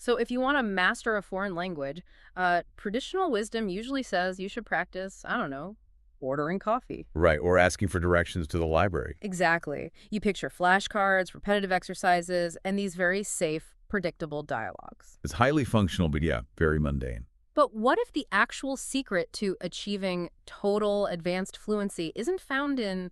So if you want to master a foreign language, traditional wisdom usually says you should practice, I don't know, ordering coffee. Right, or asking for directions to the library. Exactly. You picture flashcards, repetitive exercises, and these very safe, predictable dialogues. It's highly functional, but yeah, very mundane. But what if the actual secret to achieving total advanced fluency isn't found in,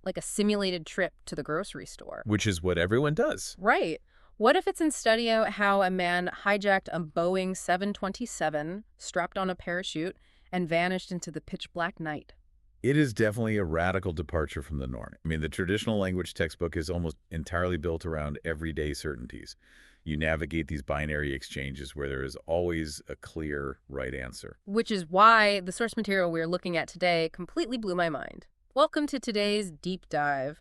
like, a simulated trip to the grocery store? Which is what everyone does. Right. What if it's in studying how a man hijacked a Boeing 727, strapped on a parachute, and vanished into the pitch black night? It is definitely a radical departure from the norm. I mean, the traditional language textbook is almost entirely built around everyday certainties. You navigate these binary exchanges where there is always a clear right answer. Which is why the source material we're looking at today completely blew my mind. Welcome to today's deep dive.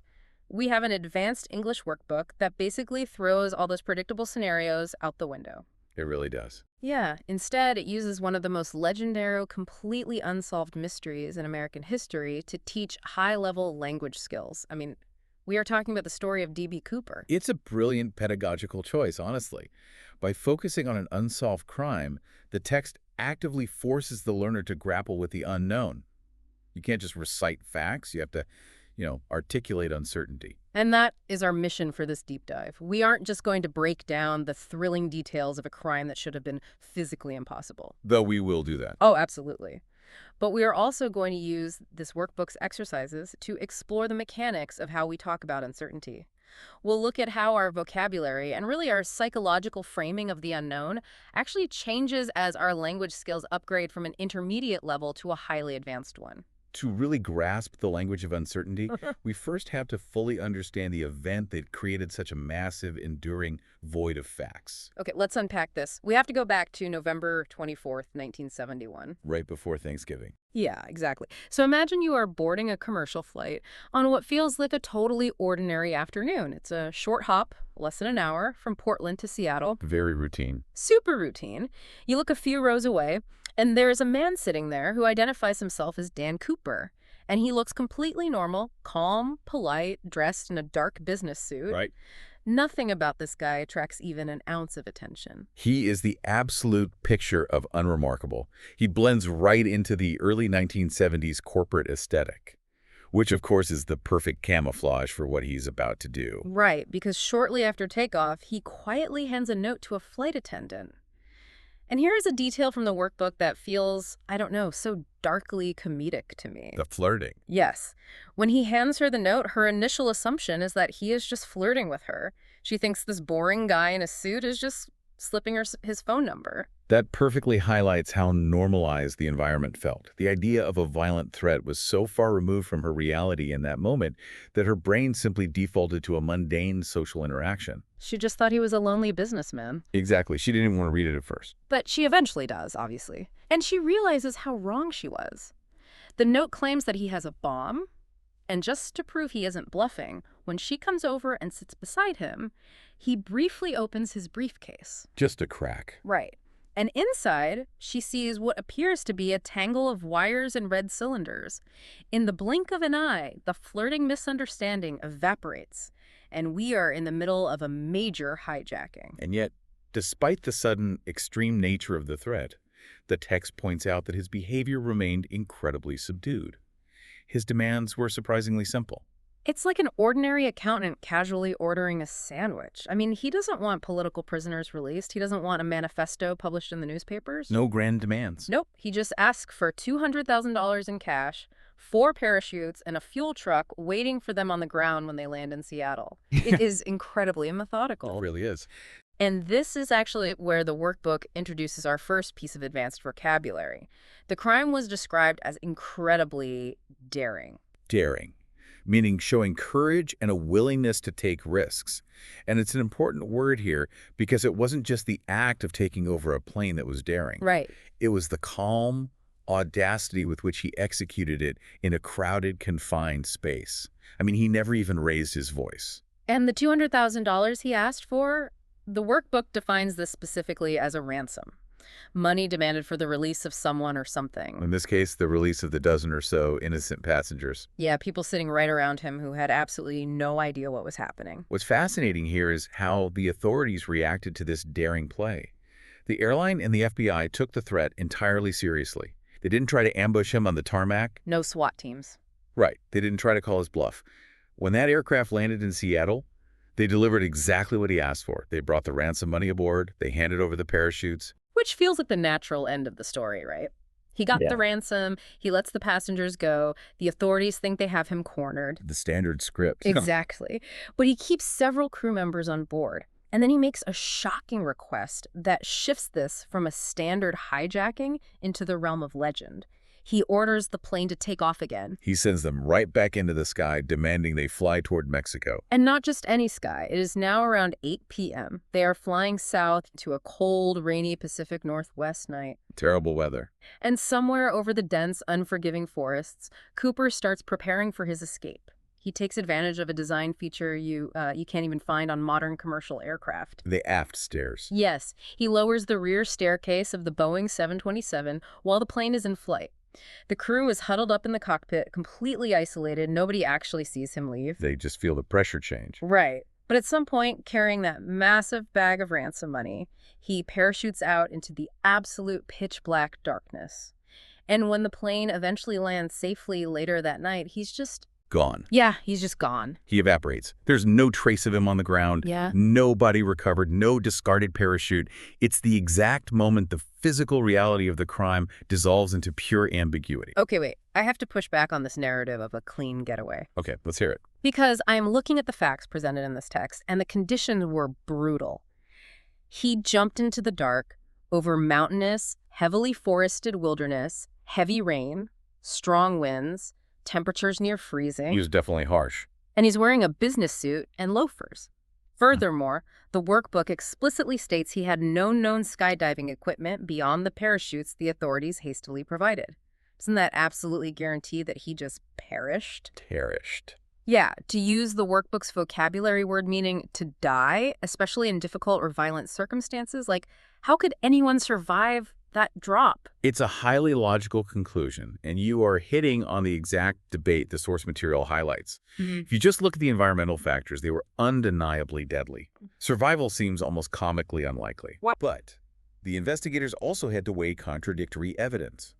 We have an advanced English workbook that basically throws all those predictable scenarios out the window. It really does. Yeah, instead, it uses one of the most legendary, completely unsolved mysteries in American history to teach high-level language skills. I mean, we are talking about the story of D.B. Cooper. It's a brilliant pedagogical choice, honestly. By focusing on an unsolved crime, the text actively forces the learner to grapple with the unknown. You can't just recite facts. You have to, articulate uncertainty. And that is our mission for this deep dive. We aren't just going to break down the thrilling details of a crime that should have been physically impossible. Though we will do that. Oh, absolutely. But we are also going to use this workbook's exercises to explore the mechanics of how we talk about uncertainty. We'll look at how our vocabulary and really our psychological framing of the unknown actually changes as our language skills upgrade from an intermediate level to a highly advanced one. To really grasp the language of uncertainty, we first have to fully understand the event that created such a massive, enduring void of facts. Okay, let's unpack this. We have to go back to November 24th, 1971. Right before Thanksgiving. Yeah, exactly. So imagine you are boarding a commercial flight on what feels like a totally ordinary afternoon. It's a short hop, less than an hour, from Portland to Seattle. Very routine. Super routine. You look a few rows away, and there's a man sitting there who identifies himself as Dan Cooper. And he looks completely normal, calm, polite, dressed in a dark business suit. Right. Nothing about this guy attracts even an ounce of attention. He is the absolute picture of unremarkable. He blends right into the early 1970s corporate aesthetic, which of course is the perfect camouflage for what he's about to do. Right, because shortly after takeoff, he quietly hands a note to a flight attendant. And here is a detail from the workbook that feels, I don't know, so darkly comedic to me. The flirting. Yes. When he hands her the note, her initial assumption is that he is just flirting with her. She thinks this boring guy in a suit is just slipping her his phone number. That perfectly highlights how normalized the environment felt. The idea of a violent threat was so far removed from her reality in that moment that her brain simply defaulted to a mundane social interaction. She just thought he was a lonely businessman. Exactly. She didn't even want to read it at first. But she eventually does, obviously. And she realizes how wrong she was. The note claims that he has a bomb, and just to prove he isn't bluffing, when she comes over and sits beside him, he briefly opens his briefcase. Just a crack. Right. And inside, she sees what appears to be a tangle of wires and red cylinders. In the blink of an eye, the flirting misunderstanding evaporates, and we are in the middle of a major hijacking. And yet, despite the sudden, extreme nature of the threat, the text points out that his behavior remained incredibly subdued. His demands were surprisingly simple. It's like an ordinary accountant casually ordering a sandwich. I mean, he doesn't want political prisoners released. He doesn't want a manifesto published in the newspapers. No grand demands. Nope. He just asks for $200,000 in cash, 4 parachutes, and a fuel truck waiting for them on the ground when they land in Seattle. It is incredibly methodical. It really is. And this is actually where the workbook introduces our first piece of advanced vocabulary. The crime was described as incredibly daring. Daring, meaning showing courage and a willingness to take risks. And it's an important word here because it wasn't just the act of taking over a plane that was daring. Right. It was the calm audacity with which he executed it in a crowded, confined space. I mean, he never even raised his voice. And the $200,000 he asked for, the workbook defines this specifically as a ransom. Money demanded for the release of someone or something. In this case, the release of the dozen or so innocent passengers. Yeah, people sitting right around him who had absolutely no idea what was happening. What's fascinating here is how the authorities reacted to this daring play. The airline and the FBI took the threat entirely seriously. They didn't try to ambush him on the tarmac. No SWAT teams. Right. They didn't try to call his bluff. When that aircraft landed in Seattle, they delivered exactly what he asked for. They brought the ransom money aboard. They handed over the parachutes. Which feels like the natural end of the story, right? He got Yeah. the ransom, he lets the passengers go, the authorities think they have him cornered. The standard script. Exactly. But he keeps several crew members on board. And then he makes a shocking request that shifts this from a standard hijacking into the realm of legend. He orders the plane to take off again. He sends them right back into the sky, demanding they fly toward Mexico. And not just any sky. It is now around 8 p.m. They are flying south to a cold, rainy Pacific Northwest night. Terrible weather. And somewhere over the dense, unforgiving forests, Cooper starts preparing for his escape. He takes advantage of a design feature you can't even find on modern commercial aircraft. The aft stairs. Yes, he lowers the rear staircase of the Boeing 727 while the plane is in flight. The crew is huddled up in the cockpit, completely isolated. Nobody actually sees him leave. They just feel the pressure change. Right. But at some point, carrying that massive bag of ransom money, he parachutes out into the absolute pitch black darkness. And when the plane eventually lands safely later that night, he's just... Gone. Yeah, he's just gone. He evaporates. There's no trace of him on the ground. Yeah. Nobody recovered, no discarded parachute. It's the exact moment the physical reality of the crime dissolves into pure ambiguity. Okay, wait. I have to push back on this narrative of a clean getaway. Okay, let's hear it. Because I'm looking at the facts presented in this text, and the conditions were brutal. He jumped into the dark over mountainous, heavily forested wilderness, heavy rain, strong winds, temperatures near freezing. He was definitely harsh. And he's wearing a business suit and loafers. Furthermore, the workbook explicitly states he had no known skydiving equipment beyond the parachutes the authorities hastily provided. Doesn't that absolutely guarantee that he just perished? Perished. Yeah, to use the workbook's vocabulary word meaning to die, especially in difficult or violent circumstances, like how could anyone survive that drop? It's a highly logical conclusion, and you are hitting on the exact debate the source material highlights. If you just look at the environmental factors, they were undeniably deadly. Survival seems almost comically unlikely. What? But the investigators also had to weigh contradictory evidence.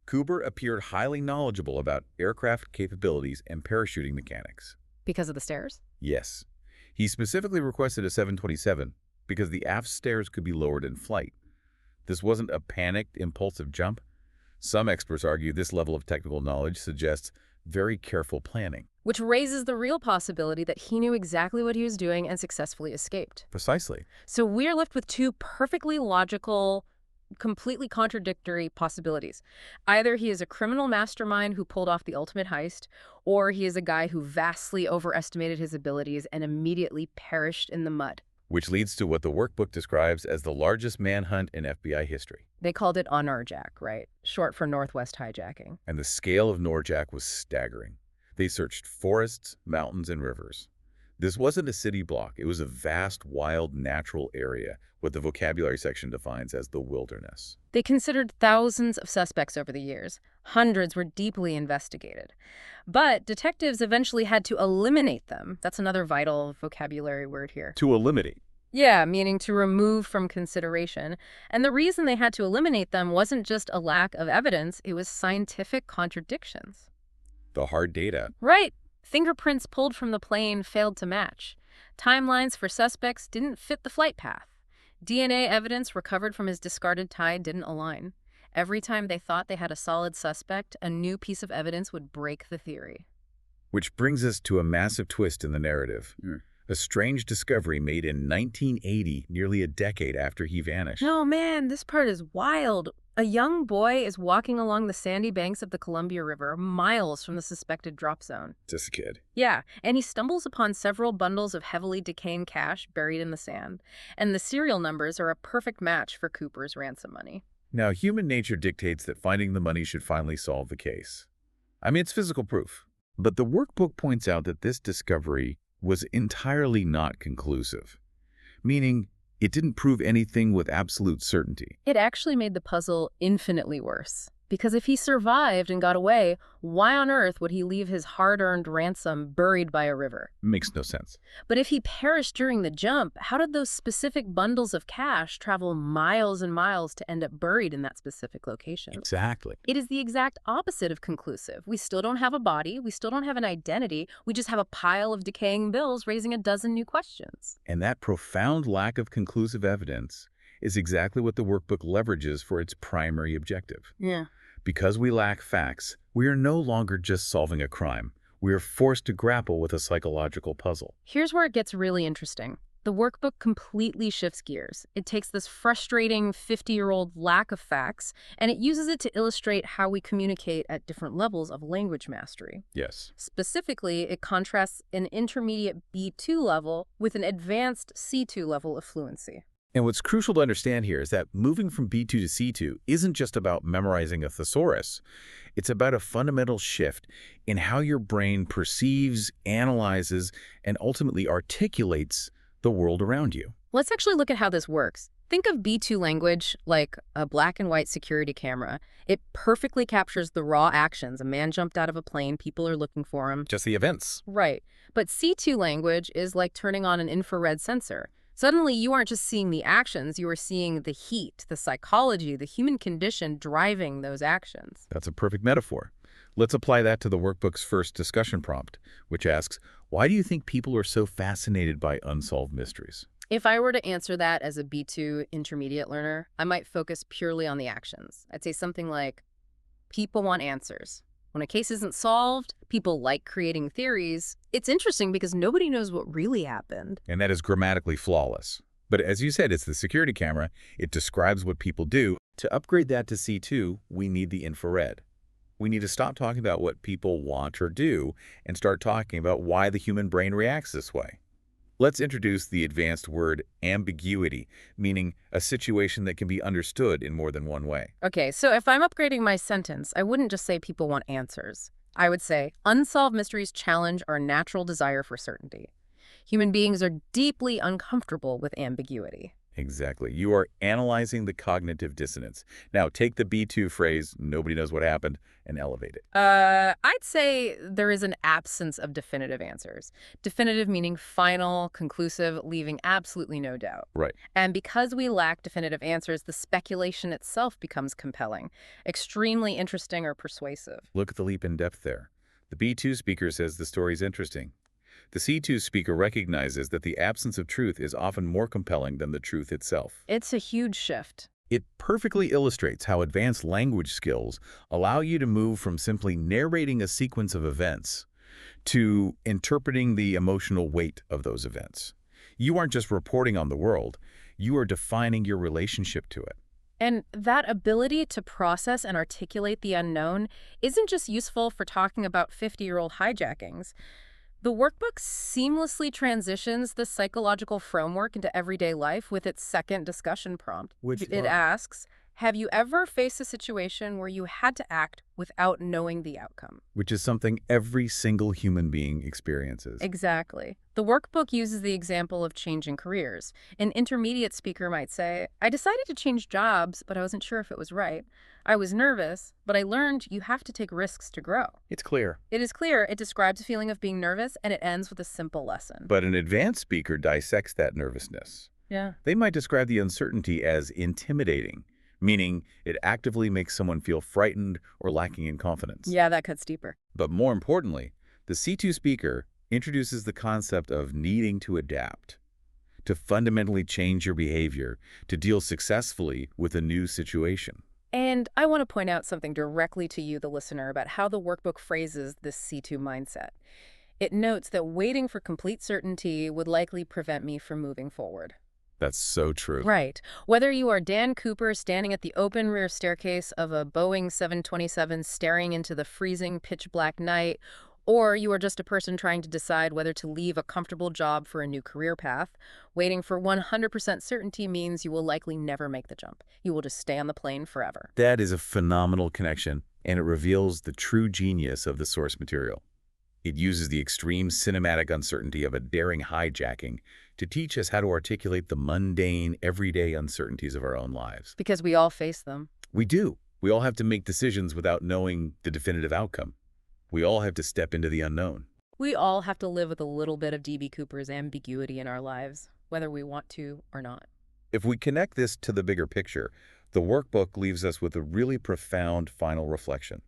Cooper appeared highly knowledgeable about aircraft capabilities and parachuting mechanics. Because of the stairs? Yes. He specifically requested a 727 because the aft stairs could be lowered in flight. This wasn't a panicked, impulsive jump. Some experts argue this level of technical knowledge suggests very careful planning. Which raises the real possibility that he knew exactly what he was doing and successfully escaped. Precisely. So we're left with two perfectly logical, completely contradictory possibilities. Either he is a criminal mastermind who pulled off the ultimate heist, or he is a guy who vastly overestimated his abilities and immediately perished in the mud. Which leads to what the workbook describes as the largest manhunt in FBI history. They called it UNRJAC, right? Short for Northwest Hijacking. And the scale of NORJAC was staggering. They searched forests, mountains, and rivers. This wasn't a city block. It was a vast, wild, natural area, what the vocabulary section defines as the wilderness. They considered thousands of suspects over the years. Hundreds were deeply investigated. But detectives eventually had to eliminate them. That's another vital vocabulary word here. To eliminate. Yeah, meaning to remove from consideration. And the reason they had to eliminate them wasn't just a lack of evidence, it was scientific contradictions. The hard data. Right. Fingerprints pulled from the plane failed to match. Timelines for suspects didn't fit the flight path. DNA evidence recovered from his discarded tie didn't align. Every time they thought they had a solid suspect, a new piece of evidence would break the theory. Which brings us to a massive twist in the narrative. A strange discovery made in 1980, nearly a decade after he vanished. Oh man, this part is wild. A young boy is walking along the sandy banks of the Columbia River, miles from the suspected drop zone. Just a kid. Yeah, and he stumbles upon several bundles of heavily decaying cash buried in the sand. And the serial numbers are a perfect match for Cooper's ransom money. Now, human nature dictates that finding the money should finally solve the case. I mean, it's physical proof. But the workbook points out that this discovery was entirely not conclusive, meaning it didn't prove anything with absolute certainty. It actually made the puzzle infinitely worse. Because if he survived and got away, why on earth would he leave his hard-earned ransom buried by a river? Makes no sense. But if he perished during the jump, how did those specific bundles of cash travel miles and miles to end up buried in that specific location? Exactly. It is the exact opposite of conclusive. We still don't have a body, we still don't have an identity, we just have a pile of decaying bills raising a dozen new questions. And that profound lack of conclusive evidence is exactly what the workbook leverages for its primary objective. Yeah. Because we lack facts, we are no longer just solving a crime. We are forced to grapple with a psychological puzzle. Here's where it gets really interesting. The workbook completely shifts gears. It takes this frustrating 50-year-old lack of facts, and it uses it to illustrate how we communicate at different levels of language mastery. Yes. Specifically, it contrasts an intermediate B2 level with an advanced C2 level of fluency. And what's crucial to understand here is that moving from B2 to C2 isn't just about memorizing a thesaurus. It's about a fundamental shift in how your brain perceives, analyzes, and ultimately articulates the world around you. Let's actually look at how this works. Think of B2 language like a black and white security camera. It perfectly captures the raw actions. A man jumped out of a plane, people are looking for him. Just the events. Right. But C2 language is like turning on an infrared sensor. Suddenly, you aren't just seeing the actions, you are seeing the heat, the psychology, the human condition driving those actions. That's a perfect metaphor. Let's apply that to the workbook's first discussion prompt, which asks, why do you think people are so fascinated by unsolved mysteries? If I were to answer that as a B2 intermediate learner, I might focus purely on the actions. I'd say something like, people want answers. When a case isn't solved, people like creating theories. It's interesting because nobody knows what really happened. And that is grammatically flawless. But as you said, it's the security camera. It describes what people do. To upgrade that to C2, we need the infrared. We need to stop talking about what people want or do and start talking about why the human brain reacts this way. Let's introduce the advanced word ambiguity, meaning a situation that can be understood in more than one way. Okay, so if I'm upgrading my sentence, I wouldn't just say people want answers. I would say, unsolved mysteries challenge our natural desire for certainty. Human beings are deeply uncomfortable with ambiguity. Exactly. You are analyzing the cognitive dissonance. Now, take the B2 phrase, nobody knows what happened, and elevate it. I'd say there is an absence of definitive answers. Definitive meaning final, conclusive, leaving absolutely no doubt. Right. And because we lack definitive answers, the speculation itself becomes compelling, extremely interesting or persuasive. Look at the leap in depth there. The B2 speaker says the story's interesting. The C2 speaker recognizes that the absence of truth is often more compelling than the truth itself. It's a huge shift. It perfectly illustrates how advanced language skills allow you to move from simply narrating a sequence of events to interpreting the emotional weight of those events. You aren't just reporting on the world, you are defining your relationship to it. And that ability to process and articulate the unknown isn't just useful for talking about 50-year-old hijackings. The workbook seamlessly transitions the psychological framework into everyday life with its second discussion prompt. It asks, have you ever faced a situation where you had to act without knowing the outcome? Which is something every single human being experiences. Exactly. The workbook uses the example of changing careers. An intermediate speaker might say, I decided to change jobs, but I wasn't sure if it was right. I was nervous, but I learned you have to take risks to grow. It's clear. It is clear. It describes a feeling of being nervous, and it ends with a simple lesson. But an advanced speaker dissects that nervousness. Yeah. They might describe the uncertainty as intimidating, meaning it actively makes someone feel frightened or lacking in confidence. Yeah, that cuts deeper. But more importantly, the C2 speaker introduces the concept of needing to adapt, to fundamentally change your behavior, to deal successfully with a new situation. And I want to point out something directly to you, the listener, about how the workbook phrases this C2 mindset. It notes that waiting for complete certainty would likely prevent me from moving forward. That's so true. Right. Whether you are Dan Cooper standing at the open rear staircase of a Boeing 727 staring into the freezing pitch-black night, or you are just a person trying to decide whether to leave a comfortable job for a new career path, waiting for 100% certainty means you will likely never make the jump. You will just stay on the plane forever. That is a phenomenal connection, and it reveals the true genius of the source material. It uses the extreme cinematic uncertainty of a daring hijacking to teach us how to articulate the mundane, everyday uncertainties of our own lives. Because we all face them. We do, We all have to make decisions without knowing the definitive outcome. We all have to step into the unknown. We all have to live with a little bit of D.B. Cooper's ambiguity in our lives, whether we want to or not. If we connect this to the bigger picture, the workbook leaves us with a really profound final reflection.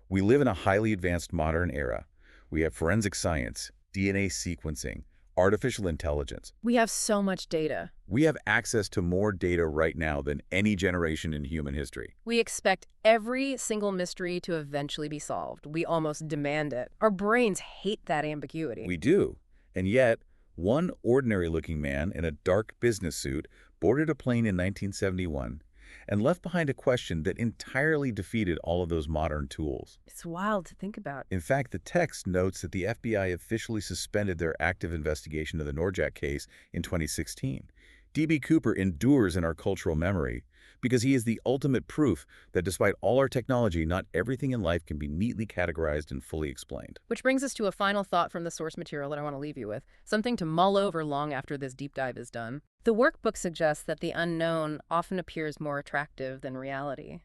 We live in a highly advanced modern era. We have forensic science, DNA sequencing, artificial intelligence. We have so much data. We have access to more data right now than any generation in human history. We expect every single mystery to eventually be solved. We almost demand it. Our brains hate that ambiguity. We do. And yet, one ordinary-looking man in a dark business suit boarded a plane in 1971 and left behind a question that entirely defeated all of those modern tools. It's wild to think about. In fact, the text notes that the FBI officially suspended their active investigation of the Norjack case in 2016. D.B. Cooper endures in our cultural memory because he is the ultimate proof that despite all our technology, not everything in life can be neatly categorized and fully explained. Which brings us to a final thought from the source material that I want to leave you with, something to mull over long after this deep dive is done. The workbook suggests that the unknown often appears more attractive than reality.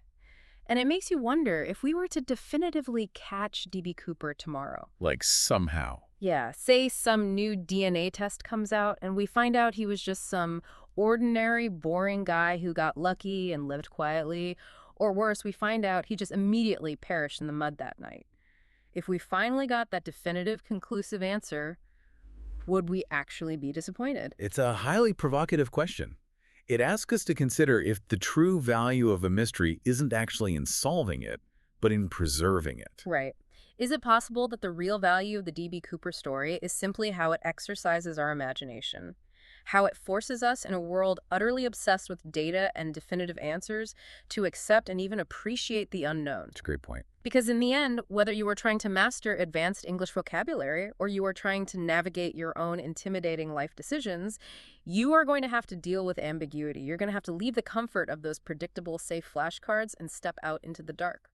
And it makes you wonder if we were to definitively catch D.B. Cooper tomorrow. Like somehow. Yeah, say some new DNA test comes out and we find out he was just some ordinary, boring guy who got lucky and lived quietly. Or worse, we find out he just immediately perished in the mud that night. If we finally got that definitive, conclusive answer, would we actually be disappointed? It's a highly provocative question. It asks us to consider if the true value of a mystery isn't actually in solving it, but in preserving it. Right. Is it possible that the real value of the D.B. Cooper story is simply how it exercises our imagination? How it forces us in a world utterly obsessed with data and definitive answers to accept and even appreciate the unknown? That's a great point. Because in the end, whether you are trying to master advanced English vocabulary or you are trying to navigate your own intimidating life decisions, you are going to have to deal with ambiguity. You're going to have to leave the comfort of those predictable, safe flashcards and step out into the dark.